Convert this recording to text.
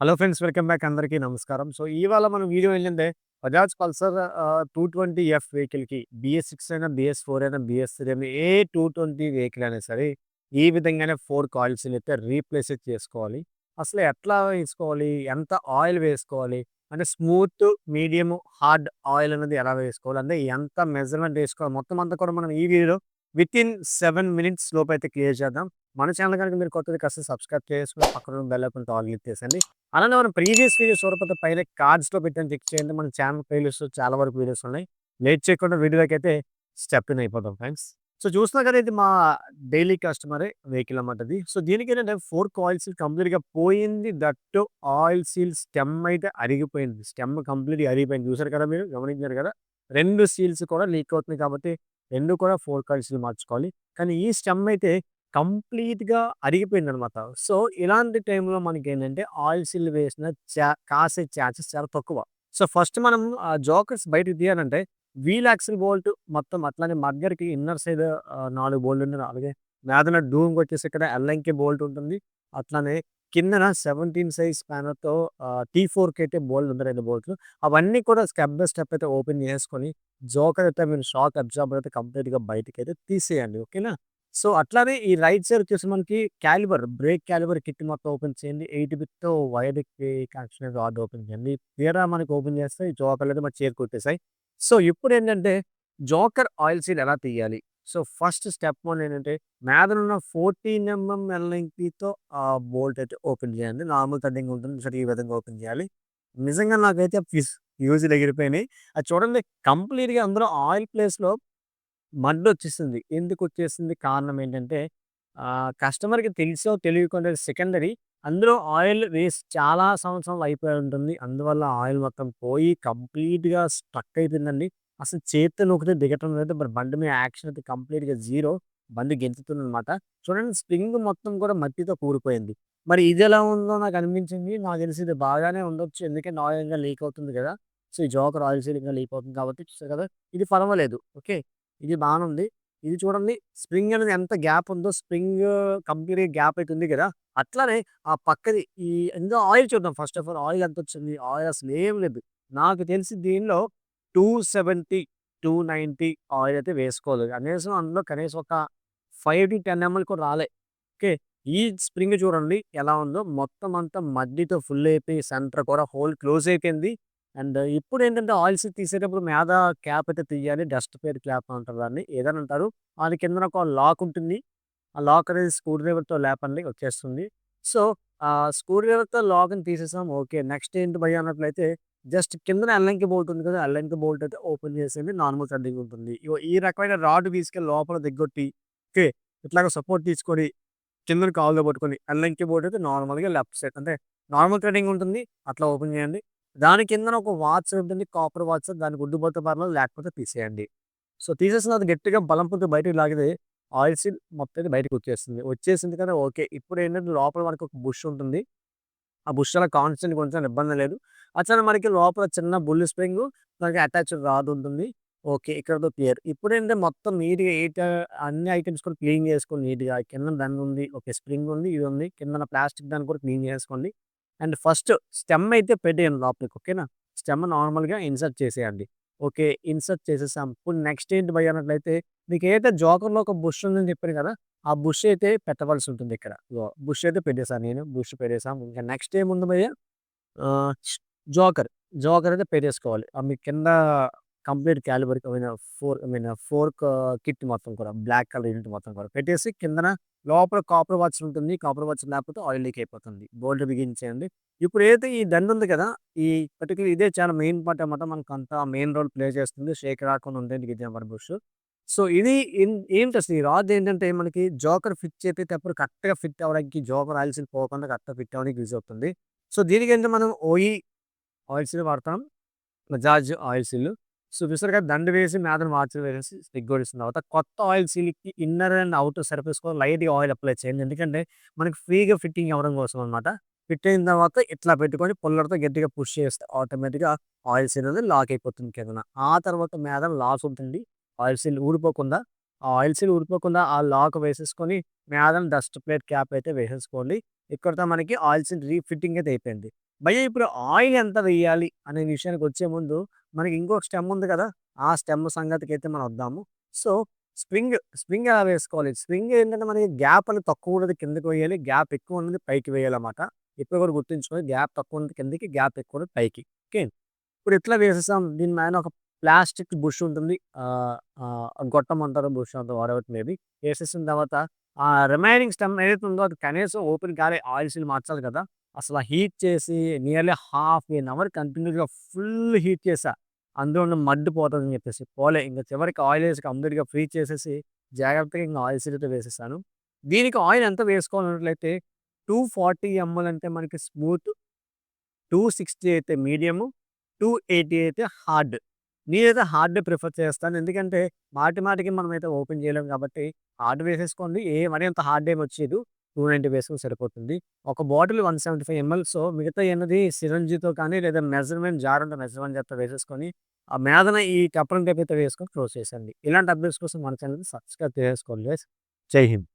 Hello friends, welcome back. అందరికీ నమస్కారం. So, ఇవాళ మన వీడియో ఏంటంటే బజాజ్ పల్సర్ 220ఎఫ్ వెహికల్‌కి BS6 అయినా, BS4 అయినా, BS3 అయినా ఏ 220 వెహికల్ అయినా సరే ఈ విధంగానే 4 కాయిల్స్‌ని అయితే రీప్లేస్ చేసుకోవాలి. అసలు ఎట్లా వేసుకోవాలి? ఎంత ఆయిల్ వేసుకోవాలి? అంటే స్మూత్, మీడియం, హార్డ్ ఆయిల్ అనేది ఎలా వేసుకోవాలి? అంటే ఎంత మెజర్‌మెంట్ వేసుకోవాలి? మొత్తం అంతా కూడా మనం ఈ వీడియోలో వితిన్ 7 మినిట్స్ లోపైతే క్లియర్ చేద్దాం. మన ఛానల్ గనుక మీరు కొత్తది కాస్త సబ్స్క్రైబ్ చేసుకొని పక్కన బెల్ ఐకాన్ ఆల్ క్లిక్ చేసేయండి. అలానే మనం ప్రీవియస్ వీడియోస్ చూడకపోతే పైన కార్డ్స్‌లో పెట్టాను, చెక్ చేయండి. మన ఛానల్ ప్లేలిస్ట్‌లో చాలా వరకు వీడియోస్ ఉన్నాయి. లేట్ చేయకుండా వీడియోలోకైతే స్టెప్ ఇన్ అయిపోదాం ఫ్రెండ్స్. సో, చూస్తున్నారు కదా, ఇది మా డైలీ కస్టమరే వెహికల్ అన్నమాట ఇది. సో, దీనికేంటంటే 4 కాయిల్స్ కంప్లీట్‌గా పోయింది. దట్టు ఆయిల్ సీల్ స్టెమ్ అయితే అరిగిపోయింది. స్టెమ్ కంప్లీట్‌గా అరిగిపోయింది. చూసారు కదా, మీరు గమనించారు కదా! 2 సీల్స్ కూడా లీక్ అవుతున్నాయి కాబట్టి 2 కూడా 4 కాయిల్స్‌ని మార్చుకోవాలి. కానీ ఈ స్టెమ్ అయితే కంప్లీట్‌గా అరిగిపోయిందనమాట. సో, ఇలాంటి టైంలో మనకేంటంటే ఆయిల్ సీల్ వేసిన కాసే ఛాన్సెస్ చాలా తక్కువ. సో, ఫస్ట్ మనం జోకర్స్ బయటకి తీయాలంటే వీల్ యాక్సిల్ బోల్ట్ మొత్తం అట్లానే మగ్గర్‌కి ఇన్నర్ సైడ్ 4 బోల్టున్నాయి. అలాగే మీదన డూమ్‌కొచ్చేసి ఇక్కడ ఎల్ఎంకే బోల్ట్ ఉంటుంది. అట్లానే కిందన 17 సైజ్ స్పానర్‌తో T4కి అయితే బోల్ట్ ఉంది, 2 బోల్ట్‌లు. అవన్నీ కూడా స్టెప్ బై స్టెప్ అయితే ఓపెన్ చేసుకొని జోకర్ అయితే మీరు షాక్ అబ్జార్బర్ అయితే కంప్లీట్‌గా బయటికైతే తీసేయండి. ఓకేనా? సో, అట్లానే ఈ రైట్ సైడ్ వచ్చేసి మనకి క్యాలిబర్, బ్రేక్ క్యాలిబర్ కిట్ మొత్తం ఓపెన్ చేయండి. 8 బిట్‌తో వైర్‌కి కనెక్షన్ రాడ్ ఓపెన్ చేయండి. తీరా మనకి ఓపెన్ చేస్తే ఈ జోకర్‌లయితే మన చేతికొచ్చేసాయి. సో, ఇప్పుడేంటంటే జోకర్ ఆయిల్ సీల్ ఎలా తీయాలి? సో, ఫస్ట్ స్టెప్ 1 ఏంటంటే మీదనున్న 14 ఎల్ లెంగ్త్‌తో బోల్ట్ అయితే ఓపెన్ చేయండి. నార్మల్ థ్రెడ్డింగ్ ఉంటుంది. సరే, ఈ విధంగా ఓపెన్ చేయాలి. నిజంగా నాకైతే ఫ్యూజులు ఎగిరిపోయినాయి. అది చూడండి, కంప్లీట్‌గా అందులో ఆయిల్ ప్లేస్‌లో మడ్డొచ్చేసింది. ఎందుకొచ్చేసింది? కారణం ఏంటంటే కస్టమర్‌కి తెలిసో తెలియకుండా సెకండరీ అందులో ఆయిల్ వేసి చాలా సంవత్సరాలు అయిపోయి ఉంటుంది. అందువల్ల ఆయిల్ మొత్తం పోయి కంప్లీట్‌గా స్ట్రక్ అయిపోయిందండి. అసలు చేత్తో నొక్కితే దిగటం లేదు. మరి బండి మీద యాక్షన్ అయితే కంప్లీట్‌గా జీరో. బండి గెంతుతుందనమాట. చూడండి, స్ప్రింగ్ మొత్తం కూడా మట్టితో కూడిపోయింది. మరి ఇదెలా ఉందో నాకనిపించింది. నాకు తెలిసి ఇది బాగానే ఉండొచ్చు. ఎందుకంటే ఆయిల్ ఇంకా లీక్ అవుతుంది గదా! సో, ఈ జోకర్ ఆయిల్ సీల్ ఇంకా లీక్ అవుతుంది కాబట్టి చూసారు కదా! ఇది పర్వాలేదు. ఓకే. ఇది బానే ఉంది. ఇది చూడండి, స్ప్రింగ్ అనేది ఎంత గ్యాప్ ఉందో, స్ప్రింగ్ కంప్లీట్‌గా గ్యాప్ అయితే ఉంది కదా! అట్లానే ఆ పక్కది ఇందులో ఆయిల్ చూద్దాం. ఫస్ట్ ఆఫ్ ఆల్ ఆయిల్ ఎంతొచ్చింది? ఆయిల్ అసలేం లేదు. నాకు తెలిసి దీనిలో 270, 290 ఆయిల్ అయితే వేసుకోవాలి. కనీసం అందులో కనీసం ఒక 5-10 ఎంఎల్ కూడా రాలే. ఓకే. ఈ స్ప్రింగ్ చూడండి ఎలా ఉందో, మొత్తం అంతా మడ్డితో ఫుల్ అయిపోయి సెంటర్ కూడా హోల్ క్లోజ్ అయిపోయింది. అండ్ ఇప్పుడేంటంటే ఆయిల్స్ తీసేటప్పుడు మీద క్యాప్ అయితే తీయాలి. డస్ట్ పేర్ క్యాప్ అంటారు దాన్ని. ఏదని అంటారు. దాని కిందన ఒక లాక్ ఉంటుంది. ఆ లాక్ అనేది స్క్రూ డ్రైవర్‌తో లేపండి, వచ్చేస్తుంది. సో, స్క్రూ డ్రైవర్‌తో లాక్‌ని తీసేసాం. ఓకే. నెక్స్ట్ ఏంటి భయ్యా అన్నట్లయితే జస్ట్ కిందన ఎల్లంకి బోల్ట్ ఉంది కదా! ఎల్లంకి బోల్ట్ అయితే ఓపెన్ చేసేయండి. నార్మల్ థ్రెడ్డింగ్ ఉంటుంది. ఇగో ఈ రకమైన రాడ్ తీసుకెళ్ళి లోపల దిగ్గొట్టి, ఓకే, ఇట్లాగ సపోర్ట్ తీసుకొని కిందన కాలుతో పట్టుకొని ఎల్లంకి బోల్ట్ అయితే నార్మల్‌గా లెఫ్ట్ సైడ్ అంటే నార్మల్ థ్రెడ్డింగ్ ఉంటుంది. అట్లా ఓపెన్ చేయండి. దాని కిందన ఒక వాచ్ ఉంటుంది. Copper watch. దానికి గుద్దుపోతే పర్లేదు, లేకపోతే తీసేయండి. సో, తీసేసిన తర్వాత గట్టిగా బలంతో బయటికి లాగితే ఆయిల్ సీల్ మొత్తం అయితే బయటకొచ్చేస్తుంది. వచ్చేసింది కదా! ఓకే. ఇప్పుడేంటంటే లోపల మనకు ఒక బుష్ ఉంటుంది. ఆ బుష్ అలా కాన్స్టెంట్‌గా ఉంచాను, ఇబ్బంది లేదు. అట్లనే మనకి లోపల చిన్న బుల్ స్ప్రింగు, దానికి అటాచ్డ్ రాడ్ ఉంటుంది. ఓకే. ఇక్కడితో క్లియర్. ఇప్పుడేంటంటే మొత్తం నీట్‌గా అన్ని ఐటెమ్స్ కూడా క్లీన్ చేసుకొని నీట్‌గా కిందన దండ్ ఉంది. ఓకే. స్ప్రింగ్ ఉంది. ఇది ఉంది. కిందన ప్లాస్టిక్ దాన్ని కూడా క్లీన్ చేసుకోండి. అండ్ ఫస్ట్ స్టెమ్ అయితే పెట్టేయండి లోపలికి. ఓకేనా? స్టెమ్ నార్మల్‌గా ఇన్సర్ట్ చేసేయండి. ఓకే. ఇన్సర్ట్ చేసేసాం. ఇప్పుడు నెక్స్ట్ ఏంటి భయ్యా అన్నట్లయితే మీకేదైతే జోకర్‌లో ఒక బుష్ ఉందని చెప్పాను కదా! ఆ బుష్ అయితే పెట్టవలసి ఉంటుంది ఇక్కడ. ఇగో బుష్ అయితే పెట్టేసాను నేను. బుష్ పెట్టేసాం. ఇంకా నెక్స్ట్ ఏముంది భయ్యా? ఆహ్, జోకర్. జోకర్ అయితే పెట్టేసుకోవాలి. మీ కింద కంప్లీట్ క్యాలిబర్‌కి ఐ మీన్ ఫోర్క్ కిట్ మొత్తం కూడా బ్లాక్ కలర్ యూనిట్ మొత్తం కూడా పెట్టేసి కిందన లోపల కాపర్ వాచ్ ఉంటుంది. కాపర్ వాచ్ లేకపోతే ఆయిల్ లీక్ అయిపోతుంది. బోల్ట్ బిగించేయండి. ఇప్పుడు ఏదైతే ఈ దండ్ ఉంది కదా! ఈ పర్టిక్యులర్ ఇదే చాలా మెయిన్ పార్ట్ అన్నమాట. మనకంతా మెయిన్ రోల్ ప్లే చేస్తుంది. షేక్ రాకుండా ఉండేందుకు ఇదే మరి బుష్. సో, ఇది ఏంటసలు ఈ రాడ్ ఏంటంటే మనకి జోకర్ ఫిట్ చేసేటప్పుడు కరెక్ట్‌గా ఫిట్ అవ్వడానికి, జోకర్ ఆయిల్ సీల్ పోకుండా కరెక్ట్‌గా ఫిట్ అవ్వడానికి యూజ్ అవుతుంది. సో, దీనికేంటంటే మనం ఆయిల్ సీల్ వాడతాం. Bajaj oil seal. సో, చూసారుగా దండ వేసి మీదన వాచ్ వేసేసి స్టిక్ తర్వాత కొత్త ఆయిల్ సీల్‌కి ఇన్నర్ అండ్ ఔటర్ సర్ఫేస్ కూడా లైట్‌గా ఆయిల్ అప్లై చేయండి. ఎందుకంటే మనకి ఫ్రీగా ఫిట్టింగ్ అవ్వడం కోసం అనమాట. ఫిట్ అయిన తర్వాత ఇట్లా పెట్టుకొని పుల్లర్‌తో గట్టిగా పుష్ చేస్తే ఆటోమేటిక్‌గా ఆయిల్ సీల్ అనేది లాక్ అయిపోతుంది కిందన. ఆ తర్వాత మీదన లాక్ ఉంటుంది. ఆయిల్ సీల్ ఊడిపోకుండా. ఆ ఆయిల్ సీల్ ఊడిపోకుండా ఆ లాక్ వేసేసుకొని మీదన డస్ట్ ప్లేట్ క్యాప్ అయితే వేసేసుకోండి. ఇక్కడితో మనకి ఆయిల్ సీల్ రీఫిట్టింగ్ అయితే అయిపోయింది. భయ్యా ఇప్పుడు ఆయిల్ ఎంత వేయాలి అనే విషయానికొచ్చే ముందు మనకి ఇంకొక స్టెమ్ ఉంది కదా! ఆ స్టెమ్ సంగతికైతే మనం వద్దాము. సో, స్ప్రింగ్ ఎలా వేసుకోవాలి? స్ప్రింగ్ ఏంటంటే మనకి గ్యాప్ అనేది తక్కువ ఉన్నది కిందకి వేయాలి. గ్యాప్ ఎక్కువ ఉన్నది పైకి వేయాలన్నమాట. ఎప్పుడు కూడా గుర్తుంచుకోండి. గ్యాప్ తక్కువ ఉన్నది కిందకి, గ్యాప్ ఎక్కువ ఉన్నది పైకి. ఓకే. ఇప్పుడు ఇట్లా వేసేసాం. దీని పైన ఒక ప్లాస్టిక్ బుష్ ఉంటుంది. గొట్టం అంటారో, బుష్ అంటారో వాటెవర్ ఇట్ మే బి. ఏసేసిన తర్వాత ఆ రిమైనింగ్ స్టెమ్ ఏదైతే ఉందో అది కనీసం ఓపెన్ గాలి ఆయిల్ సీల్ మార్చాలి కదా! అసల హీట్ చేసి నియర్లీ హాఫ్ ఎన్ అవర్ కంటిన్యూస్‌గా ఫుల్ హీట్ చేశా. అందులో ఉన్న మడ్డు పోతదని చెప్పేసి. పోలే ఇంక చివరికి ఆయిల్ ఏసి కంప్లీట్‌గా ఫ్రీజ్ చేసేసి జాగ్రత్తగా ఇంక ఆయిల్ సీల్‌తో వేసేసాను. దీనికి ఆయిల్ ఎంత వేసుకోవాలన్నట్లయితే 240 ఎంఎల్ అంటే మనకి స్మూత్, 260 అయితే మీడియము, 280 అయితే హార్డ్. నేనైతే హార్డే ప్రిఫర్ చేస్తాను. ఎందుకంటే మాటి మాటికి మనమైతే ఓపెన్ చేయలేం కాబట్టి హార్డ్ వేసేసుకోండి. మరీ అంత హార్డ్ ఏమి వచ్చేదు. 290 వేసుకొని సరిపోతుంది. ఒక బాటిల్ 175 ఎంఎల్. సో, మిగతాయన్నది సిరంజితో కానీ లేదా మెజర్‌మెంట్ జార్ ఉంటే మెజర్‌మెంట్ జార్‌తో వేసేసుకొని ఆ మీదన ఈ కప్పడం టేప్ అయితే వేసుకొని క్లోజ్ చేసేయండి. ఇలాంటి అప్డేట్స్ కోసం మన ఛానెల్‌ని సబ్స్క్రైబ్ చేసుకోండి గైస్. జై హింద్.